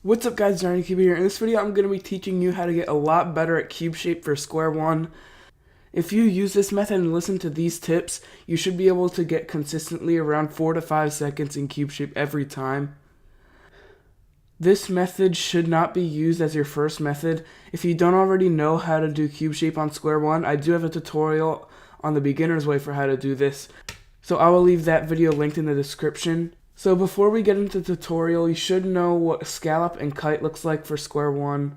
What's up guys, Jonnydacuber here. In this video I'm going to be teaching you how to get a lot better at cube shape for Square-1. If you use this method and listen to these tips, you should be able to get consistently around 4 to 5 seconds in cube shape every time. This method should not be used as your first method. If you don't already know how to do cube shape on Square-1, I do have a tutorial on the beginner's way for how to do this. So I will leave that video linked in the description. So before we get into the tutorial, you should know what scallop and kite looks like for Square-1.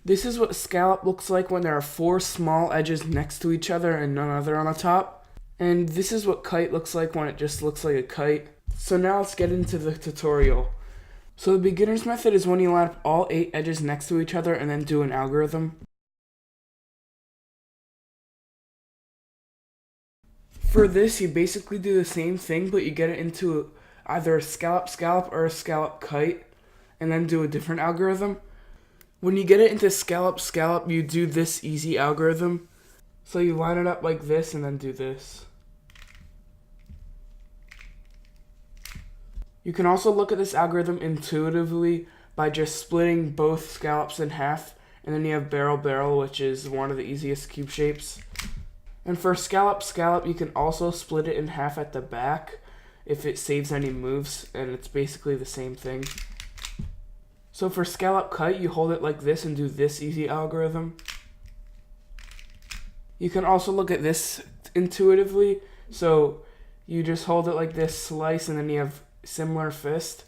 This is what scallop looks like when there are 4 small edges next to each other and none other on the top. And this is what kite looks like when it just looks like a kite. So now let's get into the tutorial. So the beginner's method is when you line up all 8 edges next to each other and then do an algorithm. For this, you basically do the same thing, but you get it into either a scallop or a scallop kite, and then do a different algorithm. When you get it into scallop, you do this easy algorithm. So you line it up like this and then do this. You can also look at this algorithm intuitively by just splitting both scallops in half, and then you have barrel, which is one of the easiest cube shapes. And for scallop, you can also split it in half at the back if it saves any moves, and it's basically the same thing. So for scallop kite, you hold it like this and do this easy algorithm. You can also look at this intuitively, so you just hold it like this, slice, and then you have similar fist,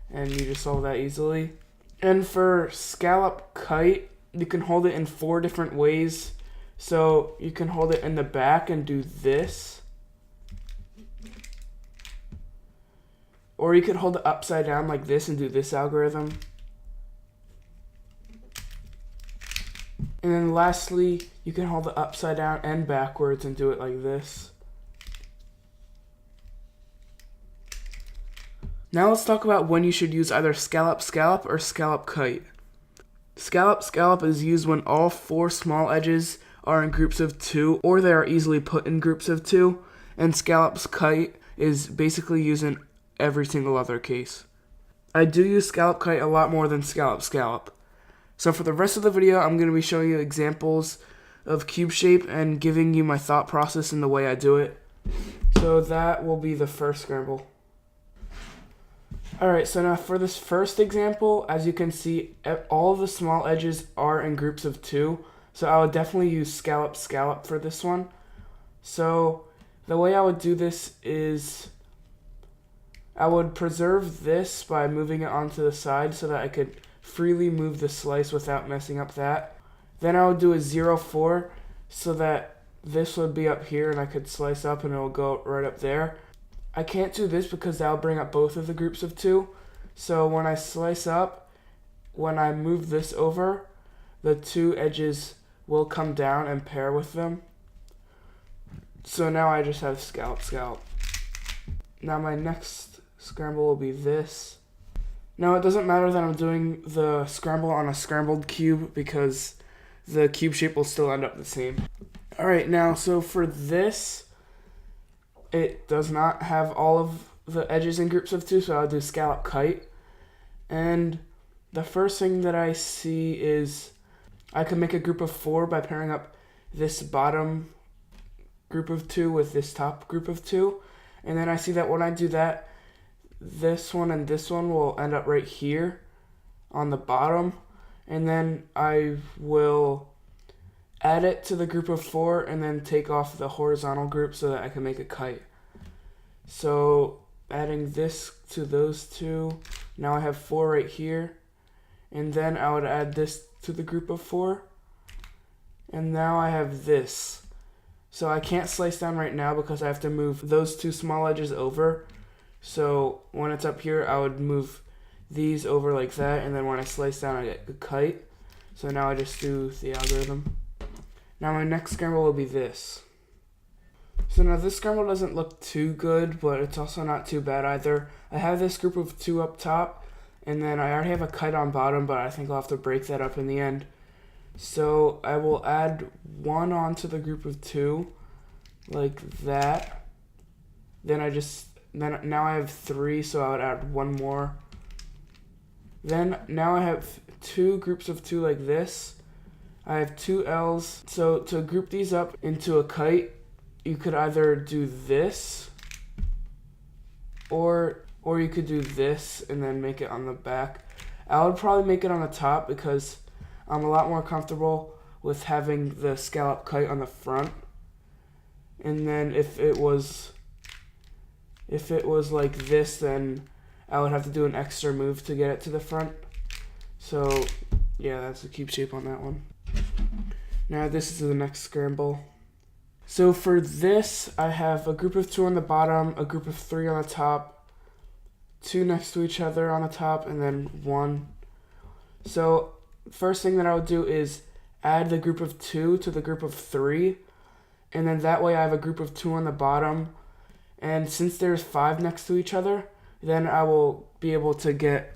and you just solve that easily. And for scallop kite, you can hold it in 4 different ways. So you can hold it in the back and do this, or you could hold it upside down like this and do this algorithm. And then lastly, you can hold it upside down and backwards and do it like this. Now let's talk about when you should use either scallop or scallop kite. Scallop is used when all 4 small edges are in groups of 2, or they are easily put in groups of 2, and scallop's kite is basically used in every single other case. I do use scallop kite a lot more than scallop. So for the rest of the video, I'm going to be showing you examples of cube shape and giving you my thought process in the way I do it. So that will be the first scramble. Alright, so now for this first example, as you can see, all of the small edges are in groups of 2. So I would definitely use scallop for this one. So the way I would do this is I would preserve this by moving it onto the side so that I could freely move the slice without messing up that. Then I would do a 0-4 so that this would be up here and I could slice up and it will go right up there. I can't do this because that will bring up both of the groups of 2. So when I slice up, when I move this over, the 2 edges will come down and pair with them. So now I just have scallop. Now my next scramble will be this. Now it doesn't matter that I'm doing the scramble on a scrambled cube because the cube shape will still end up the same. Alright, now so for this, it does not have all of the edges in groups of 2, so I'll do scallop kite. And the first thing that I see is I can make a group of 4 by pairing up this bottom group of 2 with this top group of 2. And then I see that when I do that, this one and this one will end up right here on the bottom. And then I will add it to the group of 4 and then take off the horizontal group so that I can make a kite. So adding this to those 2, now I have 4 right here. And then I would add this to the group of 4. And now I have this. So I can't slice down right now because I have to move those 2 small edges over. So when it's up here, I would move these over like that. And then when I slice down, I get a kite. So now I just do the algorithm. Now my next scramble will be this. So now this scramble doesn't look too good, but it's also not too bad either. I have this group of 2 up top, and then I already have a kite on bottom, but I think I'll have to break that up in the end. So I will add 1 onto the group of 2, like that. Then now I have 3, so I would add 1 more. Then now I have two groups of 2 like this. I have 2 L's. So to group these up into a kite, you could either do this, or you could do this and then make it on the back. I would probably make it on the top because I'm a lot more comfortable with having the scallop kite on the front. And then if it was like this, then I would have to do an extra move to get it to the front. So yeah, that's the cube shape on that one. Now this is the next scramble. So for this, I have a group of 2 on the bottom, a group of 3 on the top, 2 next to each other on the top, and then 1. So first thing that I would do is add the group of 2 to the group of 3, and then that way I have a group of 2 on the bottom. And since there's 5 next to each other, then I will be able to get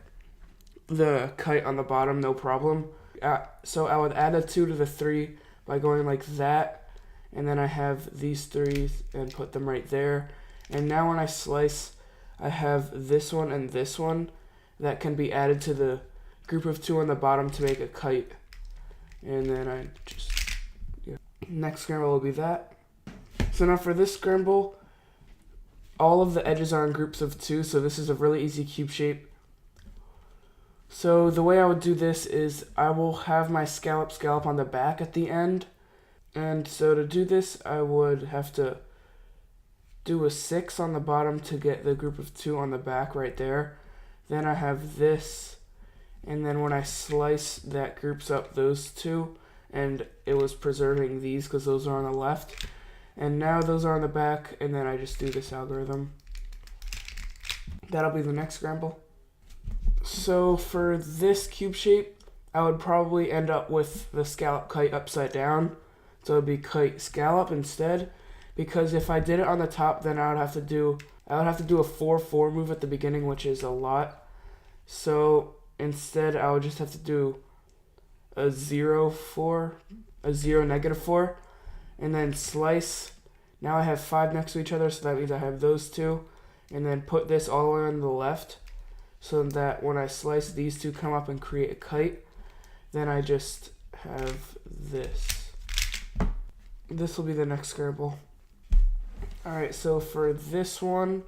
the kite on the bottom, no problem. So I would add a 2 to the 3 by going like that, and then I have these 3 and put them right there. And now when I slice, I have this one and this one that can be added to the group of 2 on the bottom to make a kite. And then I just, yeah. Next scramble will be that. So now for this scramble, all of the edges are in groups of 2, so this is a really easy cube shape. So the way I would do this is I will have my scallop on the back at the end. And so to do this, I would have to do a 6 on the bottom to get the group of 2 on the back right there. Then I have this, and then when I slice, that groups up those 2, and it was preserving these because those are on the left. And now those are on the back, and then I just do this algorithm. That'll be the next scramble. So for this cube shape, I would probably end up with the scallop kite upside down. So it would be kite scallop instead, because if I did it on the top, then I would have to do a 4-4 move at the beginning, which is a lot. So instead, I would just have to do a 0-4, a 0-4, and then slice. Now I have 5 next to each other, so that means I have those 2, and then put this all the way on the left, so that when I slice, these 2 come up and create a kite. Then I just have this. This will be the next scramble. Alright, so for this one,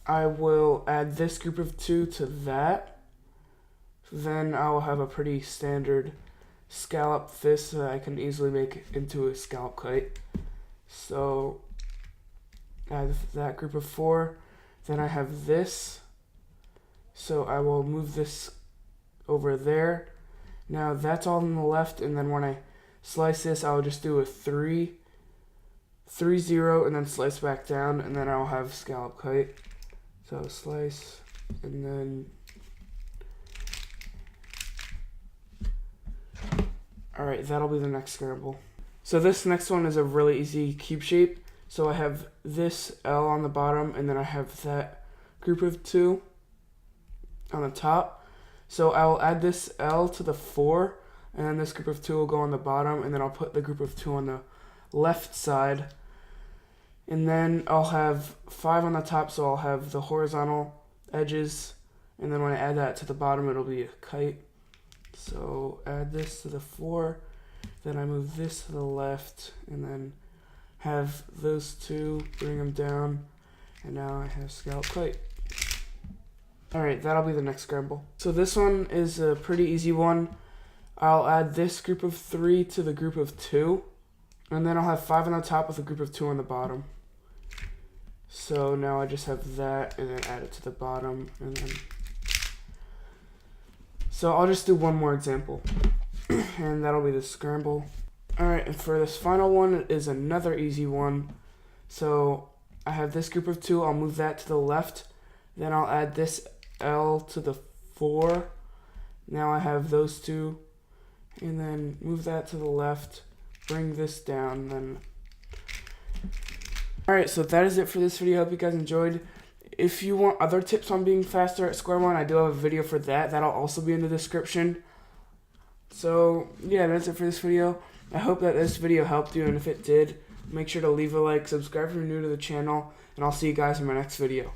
I will add this group of 2 to that. Then I will have a pretty standard scallop fist that I can easily make into a scallop kite. So add that group of 4. Then I have this. So I will move this over there. Now that's all on the left, and then when I slice this, I'll just do a 3-0, and then slice back down, and then I'll have scallop kite. So slice, and then alright, that'll be the next scramble. So this next one is a really easy cube shape. So I have this L on the bottom, and then I have that group of 2 on the top. So I will add this L to the 4, and then this group of 2 will go on the bottom, and then I'll put the group of 2 on the left side. And then I'll have 5 on the top, so I'll have the horizontal edges, and then when I add that to the bottom, it'll be a kite. So add this to the 4, then I move this to the left, and then have those 2, bring them down, and now I have scallop kite. Alright, that'll be the next scramble. So this one is a pretty easy one. I'll add this group of 3 to the group of 2, and then I'll have 5 on the top with a group of 2 on the bottom. So now I just have that, and then add it to the bottom, and then... So I'll just do one more example, and that'll be the scramble. Alright, and for this final one, it is another easy one. So I have this group of 2, I'll move that to the left, then I'll add this L to the 4. Now I have those 2, and then move that to the left, bring this down, then... Alright, so that is it for this video. I hope you guys enjoyed. If you want other tips on being faster at Square-1, I do have a video for that. That'll also be in the description. So, yeah, that's it for this video. I hope that this video helped you, and if it did, make sure to leave a like, subscribe if you're new to the channel, and I'll see you guys in my next video.